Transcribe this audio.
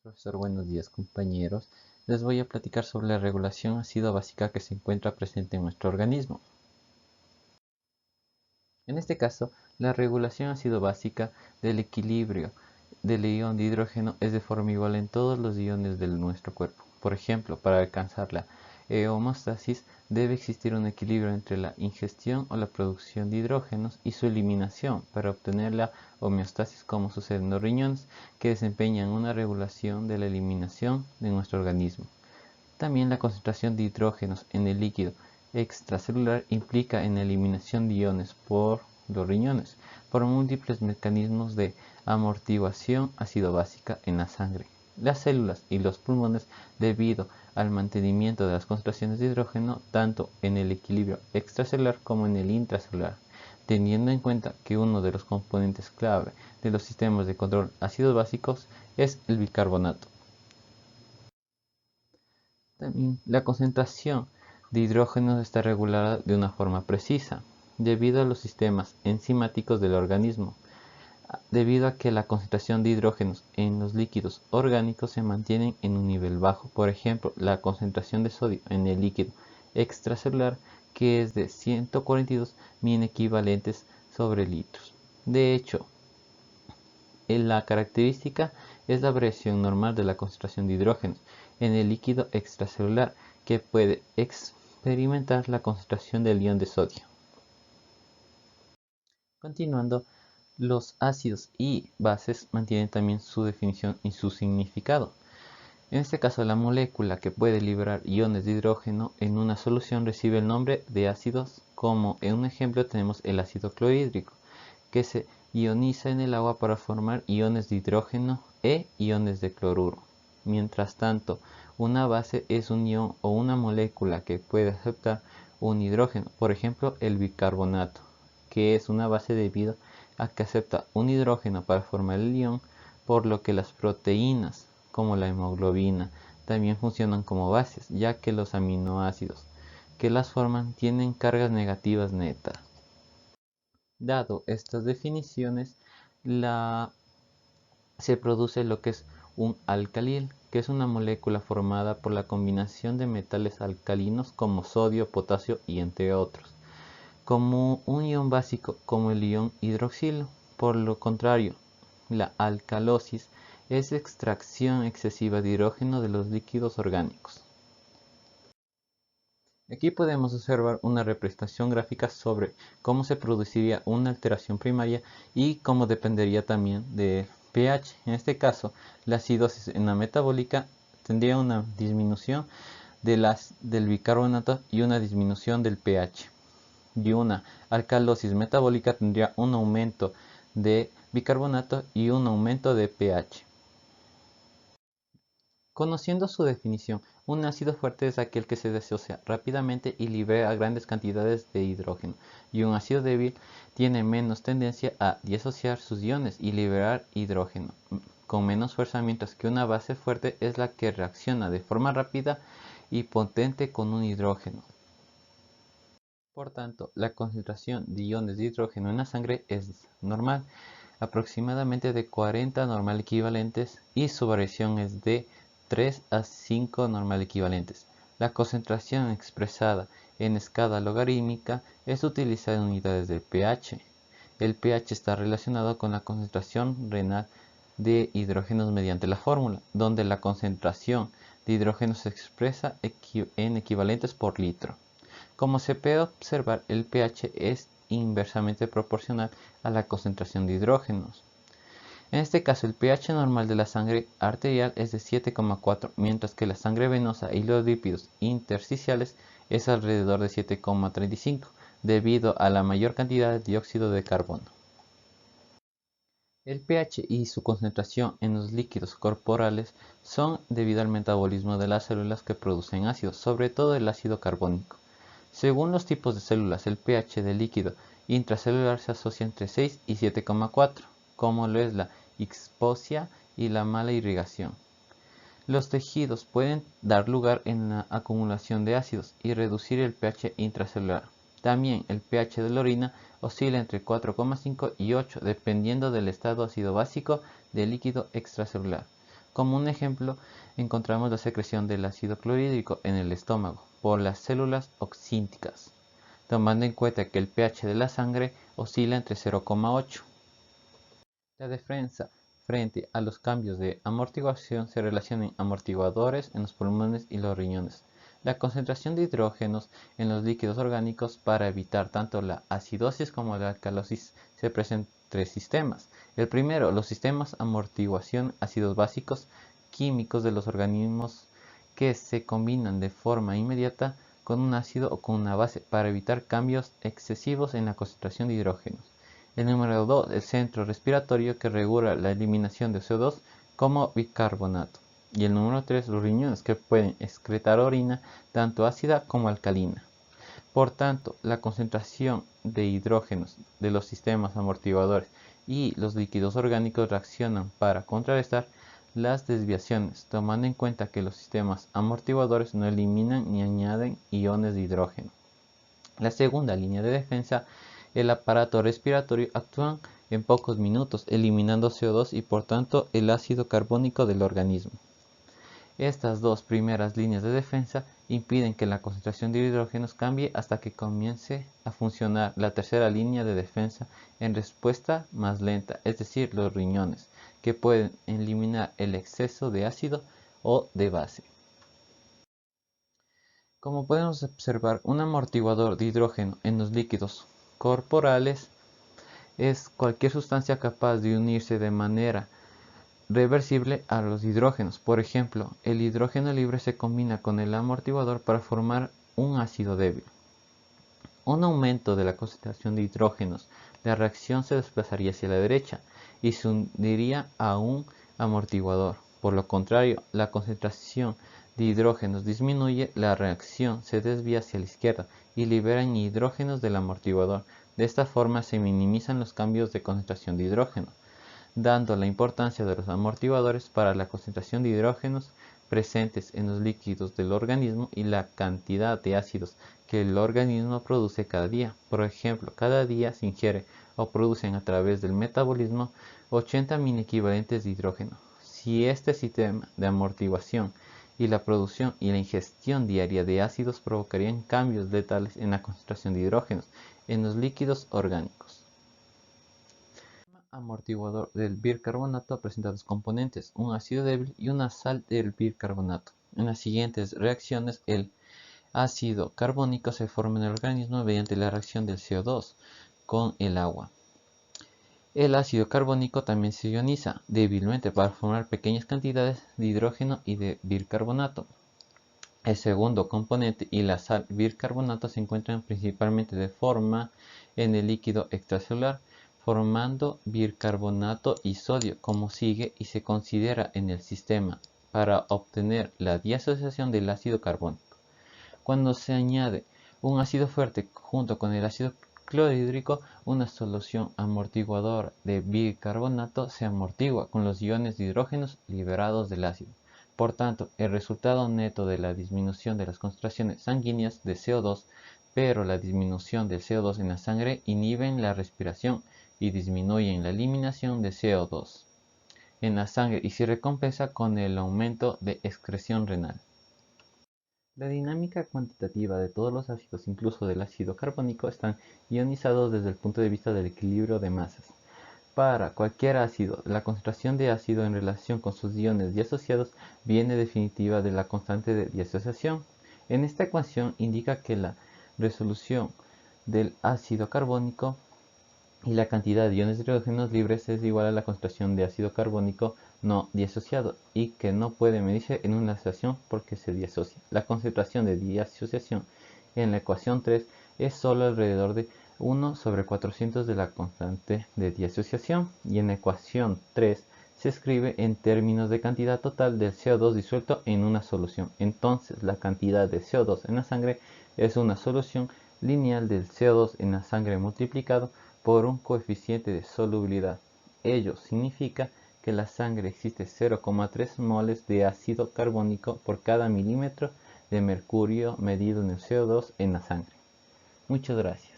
profesor, buenos días compañeros. Les voy a platicar sobre la regulación ácido básica que se encuentra presente en nuestro organismo. En este caso, la regulación ácido básica del equilibrio del ion de hidrógeno es de forma igual en todos los iones de nuestro cuerpo. Por ejemplo, para alcanzar la homeostasis debe existir un equilibrio entre la ingestión o la producción de hidrógenos y su eliminación para obtener la homeostasis, como sucede en los riñones, que desempeñan una regulación de la eliminación de nuestro organismo. También la concentración de hidrógenos en el líquido extracelular implica en la eliminación de iones por los riñones, por múltiples mecanismos de amortiguación ácido básica en la sangre, las células y los pulmones debido al mantenimiento de las concentraciones de hidrógeno tanto en el equilibrio extracelular como en el intracelular, teniendo en cuenta que uno de los componentes clave de los sistemas de control ácidos básicos es el bicarbonato. También la concentración de hidrógenos está regulada de una forma precisa, debido a los sistemas enzimáticos del organismo, debido a que la concentración de hidrógenos en los líquidos orgánicos se mantienen en un nivel bajo. Por ejemplo, la concentración de sodio en el líquido extracelular, que es de 142 mil equivalentes sobre litros. De hecho, la característica es la variación normal de la concentración de hidrógenos en el líquido extracelular, que puede experimentar la concentración del ion de sodio. Continuando, los ácidos y bases mantienen también su definición y su significado. En este caso, la molécula que puede liberar iones de hidrógeno en una solución recibe el nombre de ácidos, como en un ejemplo tenemos el ácido clorhídrico, que se ioniza en el agua para formar iones de hidrógeno e iones de cloruro. Mientras tanto, una base es un ion o una molécula que puede aceptar un hidrógeno, por ejemplo el bicarbonato, que es una base debido a que acepta un hidrógeno para formar el ion, por lo que las proteínas, como la hemoglobina, también funcionan como bases, ya que los aminoácidos que las forman tienen cargas negativas netas. Dado estas definiciones, se produce lo que es un alcanil, que es una molécula formada por la combinación de metales alcalinos como sodio, potasio y entre otros, como un ion básico como el ion hidroxilo. Por lo contrario, la alcalosis es extracción excesiva de hidrógeno de los líquidos orgánicos. Aquí podemos observar una representación gráfica sobre cómo se produciría una alteración primaria y cómo dependería también del pH. En este caso, la acidosis en la metabólica tendría una disminución del bicarbonato y una disminución del pH. Y una alcalosis metabólica tendría un aumento de bicarbonato y un aumento de pH. Conociendo su definición, un ácido fuerte es aquel que se disocia rápidamente y libera grandes cantidades de hidrógeno, y un ácido débil tiene menos tendencia a disociar sus iones y liberar hidrógeno con menos fuerza, mientras que una base fuerte es la que reacciona de forma rápida y potente con un hidrógeno. Por tanto, la concentración de iones de hidrógeno en la sangre es normal, aproximadamente de 40 normal equivalentes, y su variación es de 3 a 5 normal equivalentes. La concentración expresada en escala logarítmica es utilizada en unidades de pH. El pH está relacionado con la concentración renal de hidrógenos mediante la fórmula, donde la concentración de hidrógeno se expresa en equivalentes por litro. Como se puede observar, el pH es inversamente proporcional a la concentración de hidrógenos. En este caso, el pH normal de la sangre arterial es de 7,4, mientras que la sangre venosa y los lípidos intersticiales es alrededor de 7,35, debido a la mayor cantidad de dióxido de carbono. El pH y su concentración en los líquidos corporales son debido al metabolismo de las células que producen ácidos, sobre todo el ácido carbónico. Según los tipos de células, el pH del líquido intracelular se asocia entre 6 y 7,4, como lo es la hipoxia y la mala irrigación. Los tejidos pueden dar lugar en la acumulación de ácidos y reducir el pH intracelular. También el pH de la orina oscila entre 4,5 y 8, dependiendo del estado ácido básico del líquido extracelular. Como un ejemplo, encontramos la secreción del ácido clorhídrico en el estómago por las células oxínticas, tomando en cuenta que el pH de la sangre oscila entre 0,8. La defensa frente a los cambios de amortiguación se relaciona en amortiguadores en los pulmones y los riñones. La concentración de hidrógenos en los líquidos orgánicos para evitar tanto la acidosis como la alcalosis se presenta en tres sistemas. El primero, los sistemas amortiguación ácidos básicos químicos de los organismos que se combinan de forma inmediata con un ácido o con una base para evitar cambios excesivos en la concentración de hidrógenos. El número 2, el centro respiratorio que regula la eliminación de CO2 como bicarbonato. Y el número 3, los riñones que pueden excretar orina tanto ácida como alcalina. Por tanto, la concentración de hidrógenos de los sistemas amortiguadores y los líquidos orgánicos reaccionan para contrarrestar las desviaciones, tomando en cuenta que los sistemas amortiguadores no eliminan ni añaden iones de hidrógeno. La segunda línea de defensa, el aparato respiratorio, actúa en pocos minutos, eliminando CO2 y por tanto el ácido carbónico del organismo. Estas dos primeras líneas de defensa impiden que la concentración de hidrógenos cambie hasta que comience a funcionar la tercera línea de defensa en respuesta más lenta, es decir, los riñones, que pueden eliminar el exceso de ácido o de base. Como podemos observar, un amortiguador de hidrógeno en los líquidos corporales es cualquier sustancia capaz de unirse de manera reversible a los hidrógenos. Por ejemplo, el hidrógeno libre se combina con el amortiguador para formar un ácido débil. Un aumento de la concentración de hidrógenos, la reacción se desplazaría hacia la derecha y se uniría a un amortiguador. Por lo contrario, la concentración de hidrógenos disminuye, la reacción se desvía hacia la izquierda y liberan hidrógenos del amortiguador. De esta forma se minimizan los cambios de concentración de hidrógeno, dando la importancia de los amortiguadores para la concentración de hidrógenos presentes en los líquidos del organismo y la cantidad de ácidos que el organismo produce cada día. Por ejemplo, cada día se ingiere o producen a través del metabolismo 80 mini equivalentes de hidrógeno. Si este sistema de amortiguación y la producción y la ingestión diaria de ácidos provocarían cambios letales en la concentración de hidrógenos en los líquidos orgánicos. Amortiguador del bicarbonato presenta dos componentes, un ácido débil y una sal del bicarbonato. En las siguientes reacciones, el ácido carbónico se forma en el organismo mediante la reacción del CO2 con el agua. El ácido carbónico también se ioniza débilmente para formar pequeñas cantidades de hidrógeno y de bicarbonato. El segundo componente y la sal bicarbonato se encuentran principalmente de forma en el líquido extracelular, formando bicarbonato y sodio, como sigue, y se considera en el sistema para obtener la disociación del ácido carbónico. Cuando se añade un ácido fuerte junto con el ácido clorhídrico, una solución amortiguadora de bicarbonato se amortigua con los iones de hidrógenos liberados del ácido. Por tanto, el resultado neto de la disminución de las concentraciones sanguíneas de CO2, pero la disminución del CO2 en la sangre inhiben la respiración y disminuyen la eliminación de CO2 en la sangre y se recompensa con el aumento de excreción renal. La dinámica cuantitativa de todos los ácidos, incluso del ácido carbónico, están ionizados desde el punto de vista del equilibrio de masas. Para cualquier ácido, la concentración de ácido en relación con sus iones disociados viene definitiva de la constante de disociación. En esta ecuación indica que la resolución del ácido carbónico y la cantidad de iones de hidrógenos libres es igual a la concentración de ácido carbónico no disociado y que no puede medirse en una estación porque se disocia. La concentración de disociación en la ecuación 3 es solo alrededor de 1 sobre 400 de la constante de disociación y en la ecuación 3 se escribe en términos de cantidad total del CO2 disuelto en una solución. Entonces la cantidad de CO2 en la sangre es una solución lineal del CO2 en la sangre multiplicado por un coeficiente de solubilidad. Ello significa que en la sangre existe 0,3 moles de ácido carbónico por cada milímetro de mercurio medido en el CO2 en la sangre. Muchas gracias.